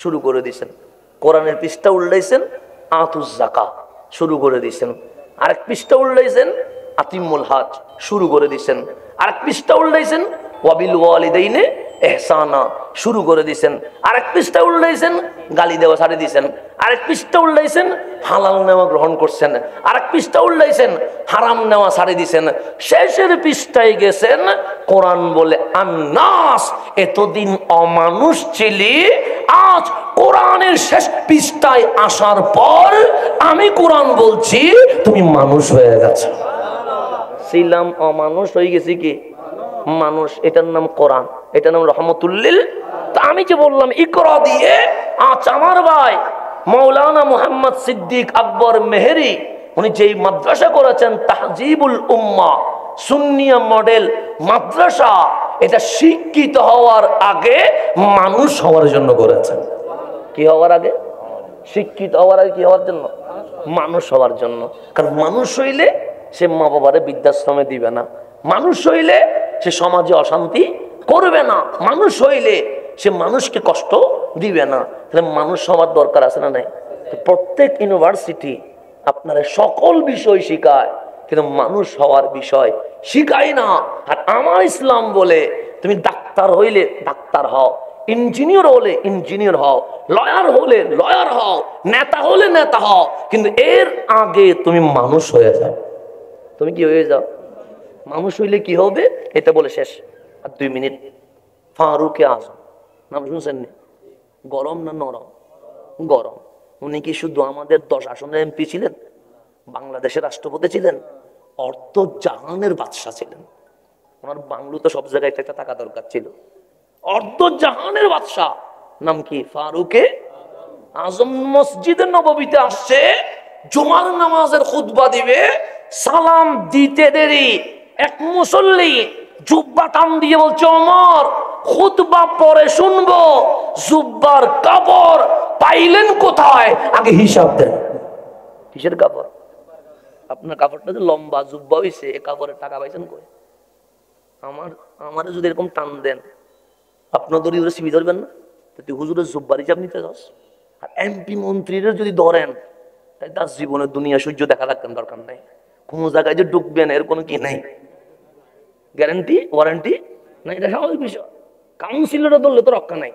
শুরু করে দিয়েছেন। কোরআনের পৃষ্ঠা উল্টাইছেন, আতুজ যাকা শুরু করে দিয়েছেন। আরেক পৃষ্ঠা উল্টাইছেন, আতিমুল হজ শুরু করে দিয়েছেন। আরেক পৃষ্ঠা উল্টাইছেন, ওয়াবিল ওয়ালিদাইনে ইহসানা শুরু করে দিয়েছেন। আরেক পৃষ্ঠা উল্টাইছেন, গালি দেওয়া ছাড়ি দিয়েছেন। আরেক পৃষ্ঠা উল্টাইছেন, হালাল নেওয়া গ্রহণ করছেন। আরেক পৃষ্ঠা উল্টাইছেন, হারাম নেওয়া ছাড়ি দিয়েছেন। শেষের পৃষ্ঠায় গেছেন, কোরআন বলে আন্নাস, এতদিন অমানুষ ছিলি, আজ কোরআনের শেষ পৃষ্ঠায় আসার পর আমি কোরআন বলছি তুমি মানুষ হয়ে গেছো। ছিলাম অমানুষ, হয়ে গেছি কি মানুষ। এটার নাম কোরআন, এটার নাম রহমতুল্লিল। তা আমি যে বললাম ইকরা দিয়ে, আজ আমার ভাই মৌলানা মুহাম্মদ সিদ্দিক আকবর মেহেরি উনি যেই মাদ্রাসা করেছেন তাহজিবুল উম্মাহ সুন্নিয়া মডেল মাদ্রাসা, এটা শিক্ষিত হওয়ার আগে মানুষ হওয়ার জন্য করেছেন। কি হওয়ার আগে? শিক্ষিত হওয়ার আগে কি হওয়ার জন্য? মানুষ হওয়ার জন্য। কারণ মানুষ হইলে সে মা বাবারে বৃদ্ধাশ্রমে দিবে না, মানুষ হইলে সে সমাজে অশান্তি করবে না, মানুষ হইলে সে মানুষকে কষ্ট দিবে না। তাহলে মানুষ হওয়ার দরকার আছে না নাই? প্রত্যেক ইউনিভার্সিটি আপনারা সকল বিষয় শিখায়, কিন্তু মানুষ হওয়ার বিষয় শিখায় না। আর আমার ইসলাম বলে তুমি ডাক্তার হইলে ডাক্তার হও, ইঞ্জিনিয়ার হলে ইঞ্জিনিয়ার হও, লয়ার হলে লয়ার হও, নেতা হলে নেতা হও, কিন্তু এর আগে তুমি মানুষ হয়ে যাও। তুমি কি হয়ে যাও? মানুষ হইলে কি হবে এটা বলে শেষ। আর 2 মিনিট। ফারুকে আজম নাম শুনছেন? গরম না নরম? গরম। উনি কি শুধু আমাদের 10 আসনের এমপি ছিলেন? বাংলাদেশের রাষ্ট্রপতি ছিলেন, অর্ধ জাহানের বাদশা ছিলেন। ওনার বাংলো তো সব জায়গায় একটা টাকা দরকার ছিল। অর্ধ জাহানের বাদশা, নাম কি? ফারুকে আজম। মসজিদে নববীতে আসছে, জুমার নামাজের খুতবা দিবে, সালাম দিতে দেরি এক মুসল্লি জুব্বা টান দিয়ে বলছে, ওমর খুতবা পরে শুনবো, জুব্বার কাপড় পাইলেন কোথায়, আগে হিসাব দেন। কিসের কাপড়? আপনার কাপড়টা যে লম্বা জুব্বা হইছে, এ কাপড়ের টাকা পাইছেন কই? আমার যদি এরকম টান দেন, আপনার দড়ি ধরে সিবি ধরবেন না? তুই হুজুরের জুব্বার হিসাব নিতে যাস। আর এমপি মন্ত্রীরা যদি ধরেন, তাই তার জীবনের দুনিয়া সূর্য দেখা রাখতেন দরকার নাই। কোন জায়গায় যে ঢুকবেন এর কোনো কি নাই, গ্যারান্টি ওয়ারেন্টি না, এটা স্বাভাবিক বিষয়। কাউন্সিলররা ধরলে তো রক্ষা নাই,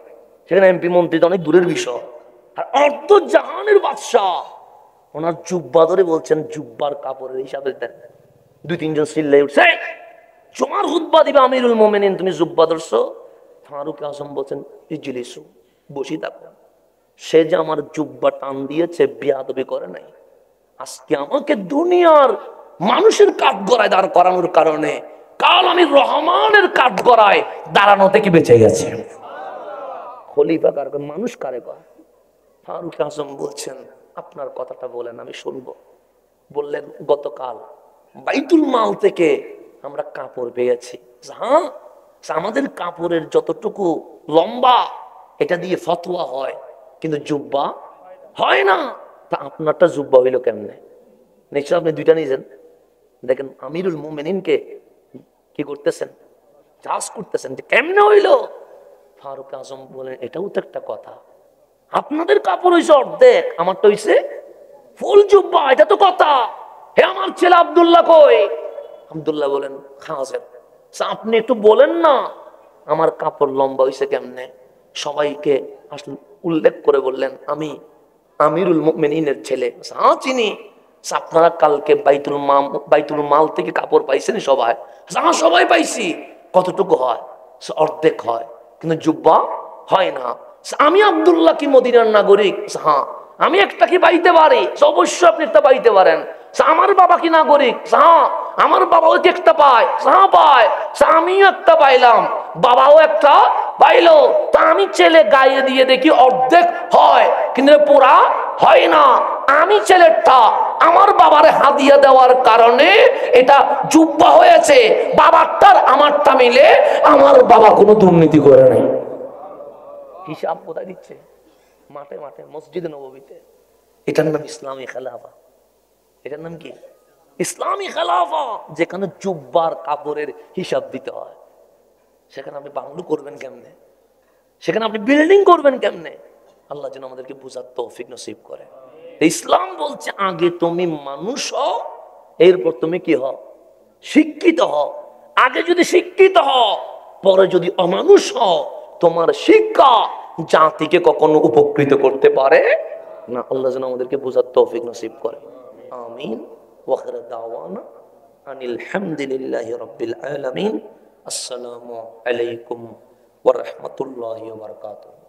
সেখানে এমপি মন্ত্রী তো অনেক দূরের বিষয়। আর অর্ধ জাহানের বাদশাহ ওনার জুব্বা ধরে বলছেন জুব্বার কাপড়ের হিসাবে দেন। 2-3 জন চিল্লাই উঠছে, জুমার খুতবা দিবে আমিরুল মোমিনিন, তুমি জুব্বা ধরছো? ফারুক আজম বলছেন ইজলিসু, বসি থাকো। সে যে আমার জুব্বা টান দিয়েছে, বেয়াদবি করে নাই। আজকে আমাকে দুনিয়ার মানুষের কাঠগড়ায় দাঁড় করানোর কারণে কাল আমি রহমানের কাঠগড়ায় দাঁড়ানো থেকে বেঁচে গেছে। খলিফা কার? মানুষ কারে কয়? ফারুক আজম বলছেন আপনার কথাটা বলেন, আমি শুনবো। বললেন গতকাল বাইতুল মাল থেকে আমরা কাপড় পেয়েছি, হ্যাঁ আমাদের কাপড়ের যতটুকু লম্বা এটা দিয়ে ফতোয়া হয়, কিন্তু জুব্বা হয় না। তা আপনারটা জুব্বা হইল কেমনে? নিশ্চয় আপনি 2টা নিয়েছেন। দেখেন আমিরুল মুমিনিনকে কি করতেছেন, চাষ করতেছেন যে কেমনে হইল। ফারুক আজম বলেন এটাও তো একটা কথা, আপনাদের কাপড় হইছে অর্ধেক, আমারটা হইছে ফুল জুব্বা, এটা তো কথা। হে আমার ছেলে আব্দুল্লাহ কই? আব্দুল্লাহ বলেন হাজির। আপনি একটু বলেন না আমার কাপড় লম্বা হইছে কেমনে? সবাইকে আসলে উল্লেখ করে বললেন আমি আমিরুল মুমিনিনের ছেলে। হ্যাঁ চিনি। আপনারা কালকে বাইতুল মাল থেকে কাপড় পাইছেন সবাই? হ্যাঁ সবাই পাইছি। কতটুকু হয়? অর্ধেক হয়, কিন্তু জুব্বা হয় না। আমি আব্দুল্লাহ কি মদিনার নাগরিক? হ্যাঁ। আমি একটা কি পাইতে পারি? অবশ্যই আপনি একটা পাইতে পারেন। আমার বাবা কি নাগরিক? হ্যাঁ। আমার বাবাও কি একটা পায়? হ্যাঁ পায়। আমিও একটা পাইলাম, বাবাও একটা পাইলো। তা আমি ছেলে গায়ে দিয়ে দেখি অর্ধেক হয়, কিন্তু পুরা হয় না। আমি ছেলেটা আমার বাবারে হাদিয়া দেওয়ার কারণে এটা জুব্বা হয়েছে। বাবারটার আমারটা মিলে আমার বাবা কোনো দুর্নীতি করে নাই। হিসাব কোথায় দিচ্ছে? মাঠে মাঠে, মসজিদে নববীতে। এটার নাম ইসলামী খেলাফা। এটার নাম কি? ইসলামী খেলাফা। যেখানে জুব্বার কাপড়ের হিসাব দিতে হয়, সেখানে আপনি বাংলো করবেন কেমনে? সেখানে আপনি বিল্ডিং করবেন কেমনে? আল্লাহ যেন আমাদেরকে বুঝার তৌফিক নসিব করে। ইসলাম বলছে আগে তুমি মানুষ হও, এরপর তুমি কি হও? শিক্ষিত হও। আগে যদি শিক্ষিত হও, পরে যদি অমানুষ হও, তোমার শিক্ষা জাতিকে কখনো উপকৃত করতে পারে না। আল্লাহ যেন আমাদেরকে বুঝার তৌফিক নসিব করে। আমিন। ওয়া আখিরু দাওয়ানা আনিল হামদুলিল্লাহি রাব্বিল আলামিন। আসসালামু আলাইকুম ওয়া রাহমাতুল্লাহি ওয়া বারাকাতুহু।